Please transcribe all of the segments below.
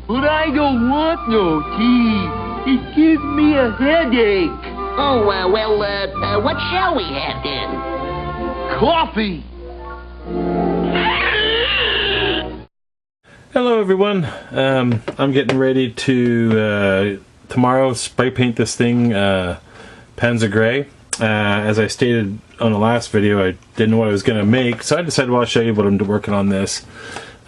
But I don't want no tea. It gives me a headache. Oh, what shall we have then? Coffee. Hello everyone, I'm getting ready to tomorrow spray paint this thing Panzer Gray. As I stated on the last video, I didn't know what I was going to make, so I decided, well, I'll show you what I'm working on this.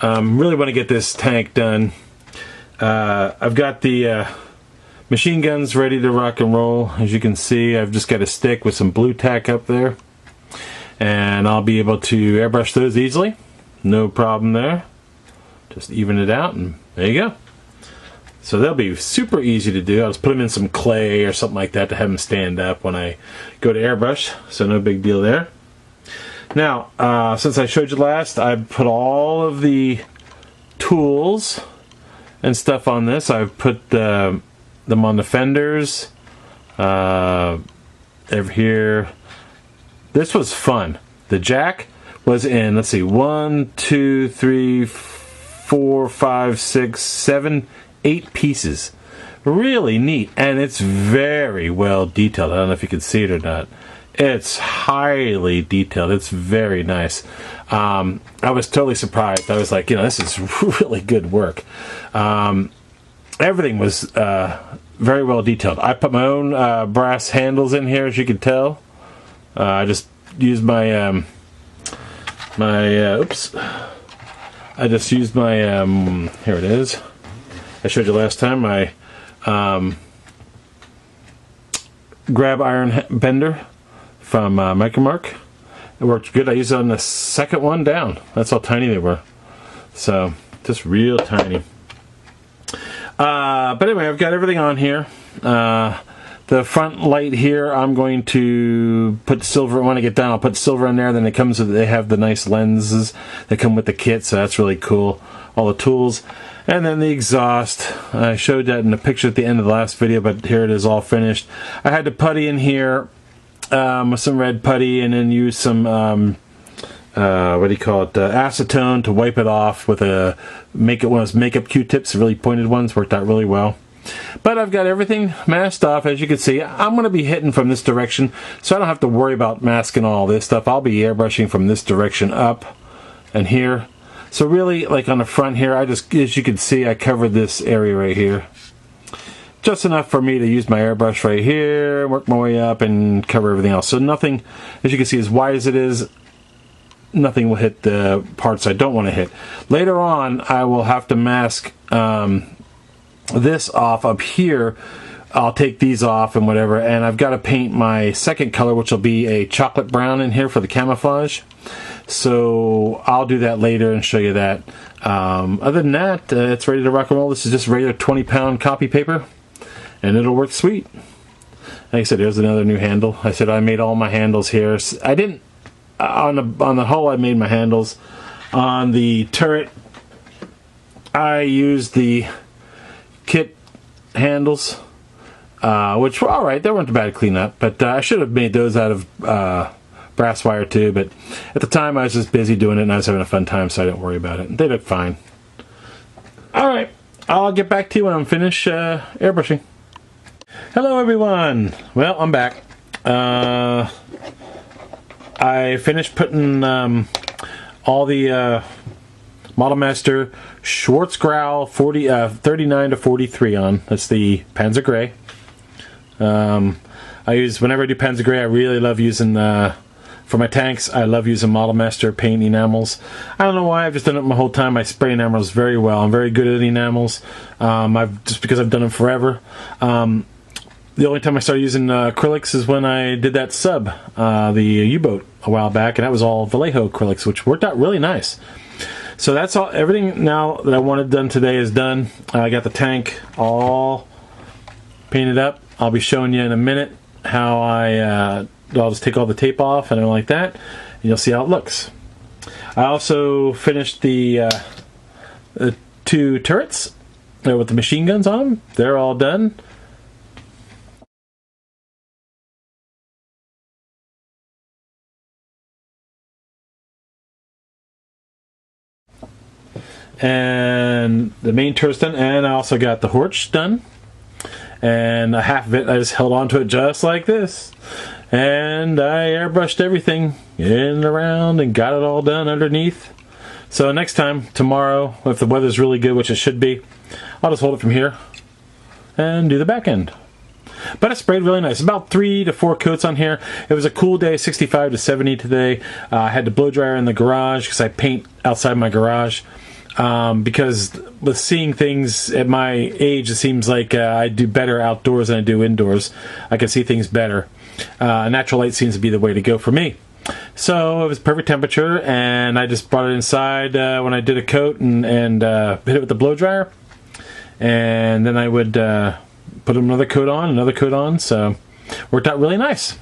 Really want to get this tank done. I've got the machine guns ready to rock and roll. As you can see, I've just got a stick with some blue tack up there, and I'll be able to airbrush those easily. No problem there. Just even it out, and there you go. So they'll be super easy to do. I'll just put them in some clay or something like that to have them stand up when I go to airbrush, so no big deal there. Now, since I showed you last, I put all of the tools and stuff on this. I've put them on the fenders over here. This was fun. The jack was in, let's see, 1, 2, 3, 4, 5, 6, 7, 8 pieces. Really neat, and it's very well detailed. I don't know if you can see it or not. It's highly detailed. It's very nice. I was totally surprised. I was like, this is really good work. Everything was very well detailed. I put my own brass handles in here, as you can tell. I just used my I just used my, here it is. I showed you last time, my grab iron bender from Micromark. It worked good. I used it on the second one down. That's how tiny they were. So, just real tiny. But anyway, I've got everything on here. The front light here, I'm going to put silver, when I get done, I'll put silver in there. Then they have the nice lenses that come with the kit, so that's really cool. All the tools. And then the exhaust. I showed that in the picture at the end of the last video, but here it is all finished. I had to putty in here with some red putty, and then use some, what do you call it, acetone to wipe it off with one of those makeup Q-tips, really pointed ones. Worked out really well. But I've got everything masked off. As you can see, I'm going to be hitting from this direction, so I don't have to worry about masking all this stuff. I'll be airbrushing from this direction up and here. So really, like on the front here, as you can see, I covered this area right here. Just enough for me to use my airbrush right here, work my way up, and cover everything else. So nothing, as you can see, as wide as it is, nothing will hit the parts I don't want to hit. Later on, I will have to mask this off up here. I'll take these off and whatever, and I've got to paint my second color, which will be a chocolate brown in here for the camouflage. So I'll do that later and show you that. Other than that, it's ready to rock and roll. This is just regular 20-pound copy paper, and it'll work sweet. Like I said, here's another new handle. I said I made all my handles here. I didn't on the hull. I made my handles. On the turret, I used the kit handles, which were alright. They weren't bad to clean up, but I should have made those out of brass wire too, but at the time I was just busy doing it and I was having a fun time, so I didn't worry about it. They look fine. Alright, I'll get back to you when I'm finished airbrushing. Hello everyone! Well, I'm back. I finished putting all the Model Master Schwarzgrau 39 to 43 on. That's the Panzer Gray. I use, whenever I do Panzer Gray, I really love using, for my tanks, I love using Model Master paint enamels. I don't know why, I've just done it my whole time. I spray enamels very well. I'm very good at enamels, just because I've done them forever. The only time I started using acrylics is when I did that sub, the U-boat, a while back, and that was all Vallejo acrylics, which worked out really nice. So that's all. Everything now that I wanted done today is done. I got the tank all painted up. I'll be showing you in a minute how I'll just take all the tape off and everything like that, and you'll see how it looks. I also finished the 2 turrets with the machine guns on them. They're all done. and the main turret's done, and I also got the Horch done. And a half of it, I just held onto it just like this. And I airbrushed everything in and around and got it all done underneath. So next time, tomorrow, if the weather's really good, which it should be, I'll just hold it from here and do the back end. But it sprayed really nice. About 3 to 4 coats on here. It was a cool day, 65 to 70 today. I had the blow dryer in the garage because I paint outside my garage. Because with seeing things at my age, it seems like I do better outdoors than I do indoors. I can see things better. Natural light seems to be the way to go for me. So it was perfect temperature, and I just brought it inside when I did a coat and hit it with the blow dryer. And then I would put another coat on, so worked out really nice.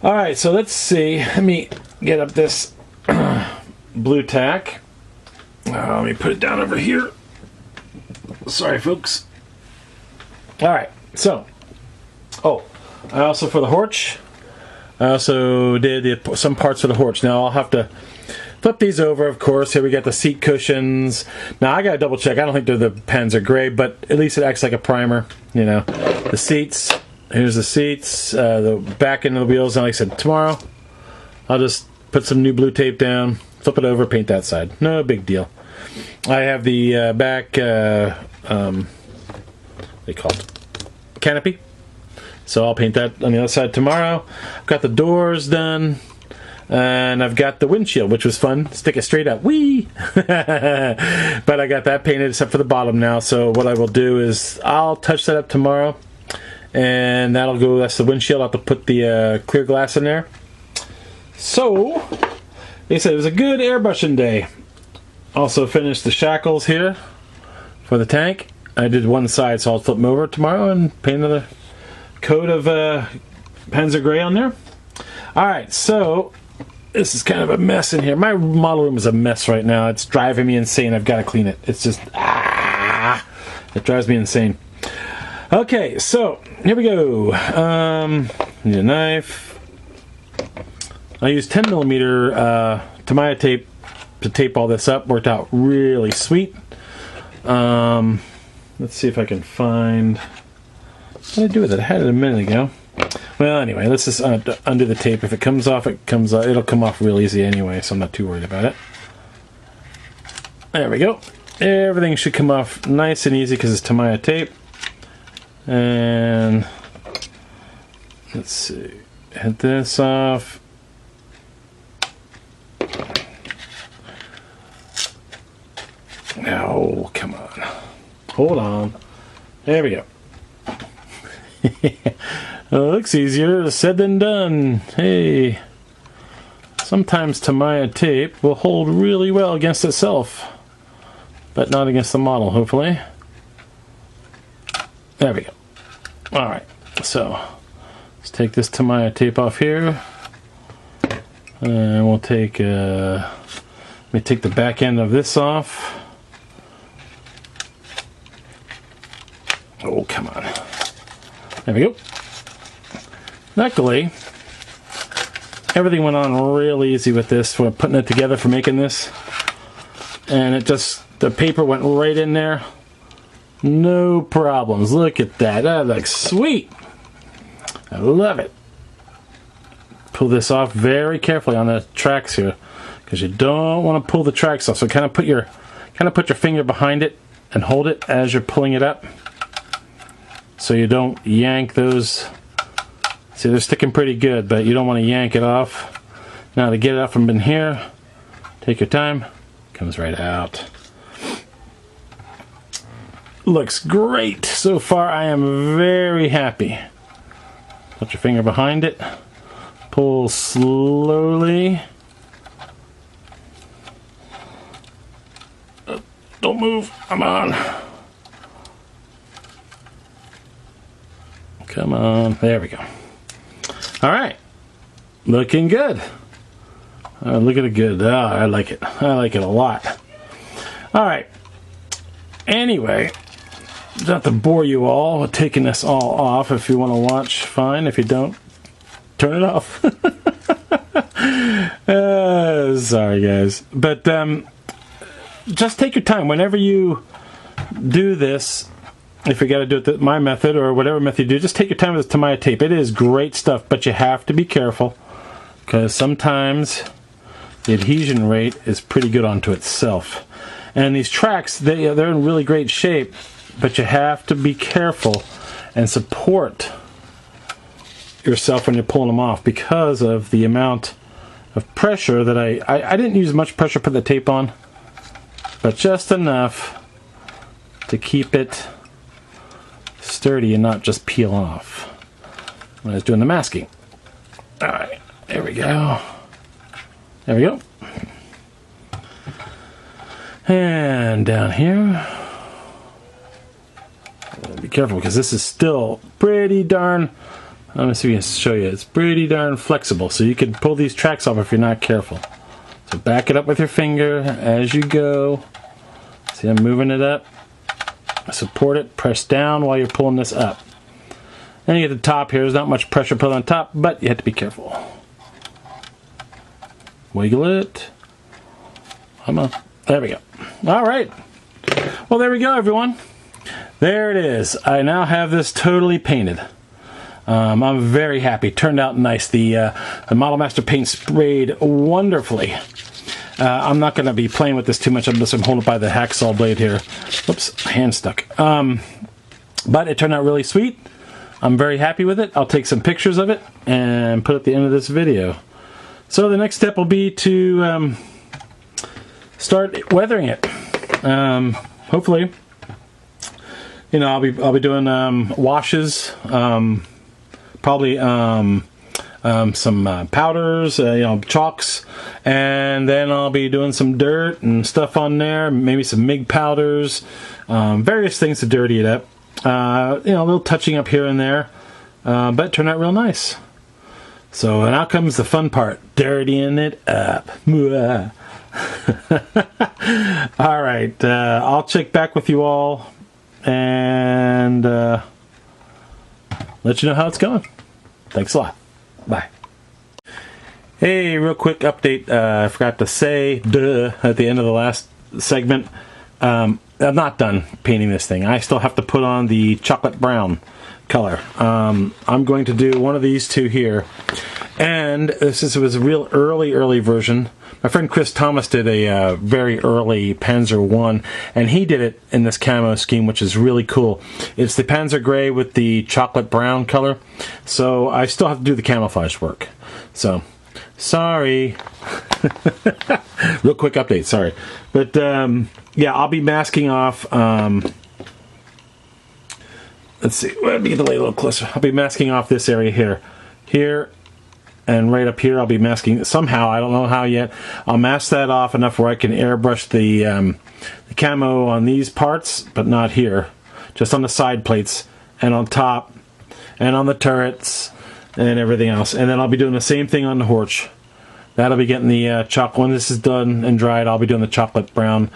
Alright, so let's see. Let me get up this blue tack. Let me put it down over here. Sorry, folks. Alright, so. I also, for the Horch, I also did some parts of the Horch. Now, I'll have to flip these over, of course. Here we got the seat cushions. Now, I gotta double check. I don't think the pens are gray, but at least it acts like a primer. You know, the seats. Here's the seats, the back end of the wheels, and like I said, tomorrow I'll just put some new blue tape down, flip it over, paint that side. No big deal. I have the back, what do you call it? Canopy. So I'll paint that on the other side tomorrow. I've got the doors done, and I've got the windshield, which was fun. Stick it straight up. Whee! But I got that painted except for the bottom now, so what I will do is I'll touch that up tomorrow. And that'll go, that's the windshield. I'll have to put the clear glass in there. So, like I said, it was a good airbrushing day. Also finished the shackles here for the tank. I did one side, so I'll flip them over tomorrow and paint another coat of Panzer Gray on there. Alright, so this is kind of a mess in here. My model room is a mess right now. It's driving me insane. I've got to clean it. It's just, it drives me insane. Okay, so here we go. Need a knife. I used 10mm Tamiya tape to tape all this up. Worked out really sweet. Let's see if I can find. What did I do with it? I had it a minute ago. Well, anyway, let's just undo the tape. If it comes off, it comes off. It'll come off real easy anyway, so I'm not too worried about it. There we go. Everything should come off nice and easy because it's Tamiya tape. And let's see, hit this off. No, come on. Hold on. There we go. It looks easier said than done. Hey, sometimes Tamiya tape will hold really well against itself, but not against the model, hopefully. There we go. Alright, so let's take this Tamiya tape off here. And we'll take, let me take the back end of this off. Oh, come on. There we go. Luckily, everything went on real easy with this for putting it together, for making this. And it just, the paper went right in there. No problems. Look at that. That looks sweet. I love it. Pull this off very carefully on the tracks here, because you don't want to pull the tracks off. So kind of put your finger behind it and hold it as you're pulling it up, so you don't yank those. See, they're sticking pretty good, but you don't want to yank it off. Now to get it out from in here, take your time. Comes right out. Looks great. So far, I am very happy. Put your finger behind it. Pull slowly. Don't move. Come on. Come on. There we go. All right. Looking good. Look at it good. Oh, I like it. I like it a lot. All right. Anyway, don't have to bore you all with taking this all off. If you want to watch, fine. If you don't, turn it off. Sorry, guys. But just take your time. Whenever you do this, if you got to do it my method or whatever method you do, just take your time with this Tamiya tape. It is great stuff, but you have to be careful because sometimes the adhesion rate is pretty good onto itself. And these tracks, they're in really great shape, but you have to be careful and support yourself when you're pulling them off because of the amount of pressure that I didn't use much pressure to put the tape on, but just enough to keep it sturdy and not just peel off when I was doing the masking. Alright, there we go. There we go. And down here. Be careful because this is still pretty darn, let me see if I can show you, it's pretty darn flexible, so you can pull these tracks off if you're not careful. So back it up with your finger as you go. See, I'm moving it up. Support it, press down while you're pulling this up. Then you get the top here. There's not much pressure put on top, but you have to be careful. Wiggle it. Come on. There we go. All right. Well, there we go, everyone. There it is. I now have this totally painted. I'm very happy. Turned out nice. The Model Master paint sprayed wonderfully. I'm not going to be playing with this too much unless I'm holding it by the hacksaw blade here. Oops, hand stuck. But it turned out really sweet. I'm very happy with it. I'll take some pictures of it and put it at the end of this video. So the next step will be to start weathering it. Hopefully, you know, I'll be doing washes, probably some powders, you know, chalks, and then I'll be doing some dirt and stuff on there, maybe some MIG powders, various things to dirty it up. You know, a little touching up here and there, but it turned out real nice. So now comes the fun part, dirtying it up. All right, I'll check back with you all and let you know how it's going. Thanks a lot. Bye. Hey, real quick update. I forgot to say at the end of the last segment. I'm not done painting this thing. I still have to put on the chocolate brown color. I'm going to do one of these two here. And this was a real early version. My friend Chris Thomas did a very early Panzer 1, and he did it in this camo scheme, which is really cool. It's the Panzer Gray with the chocolate brown color, so I still have to do the camouflage work. So, sorry. Real quick update, sorry. But, yeah, I'll be masking off, let's see, let me get the light a little closer. I'll be masking off this area here, and right up here I'll be masking somehow, I don't know how yet. I'll mask that off enough where I can airbrush the camo on these parts, but not here. Just on the side plates and on top and on the turrets and everything else. And then I'll be doing the same thing on the Horch. That'll be getting the chocolate. When this is done and dried, I'll be doing the chocolate brown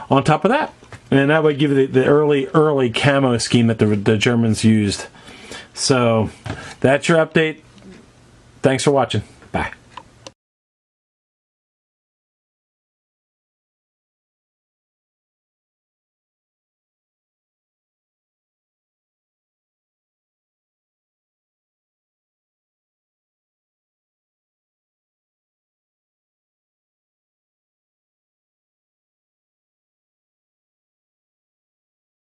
on top of that. And that would give you the early camo scheme that the Germans used. So that's your update. Thanks for watching.